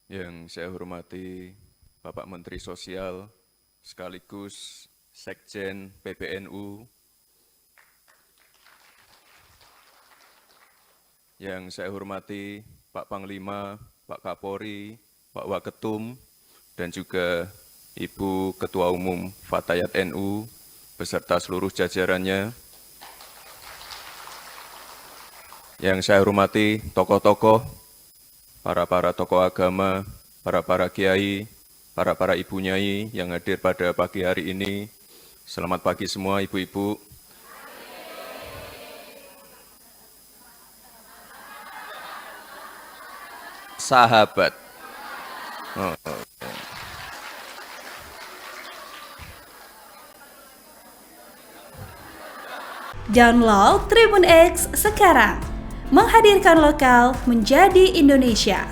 Yang saya hormati Bapak Menteri Sosial sekaligus Sekjen PBNU, yang saya hormati Pak Panglima, Pak Kapolri, Pak Waketum, dan juga Ibu Ketua Umum Fatayat NU beserta seluruh jajarannya. Yang saya hormati tokoh-tokoh, para tokoh agama, para kiai, para ibu nyai yang hadir pada pagi hari ini. Selamat pagi semua ibu-ibu. Sahabat. Oh. Download Tribun X sekarang, menghadirkan lokal menjadi Indonesia.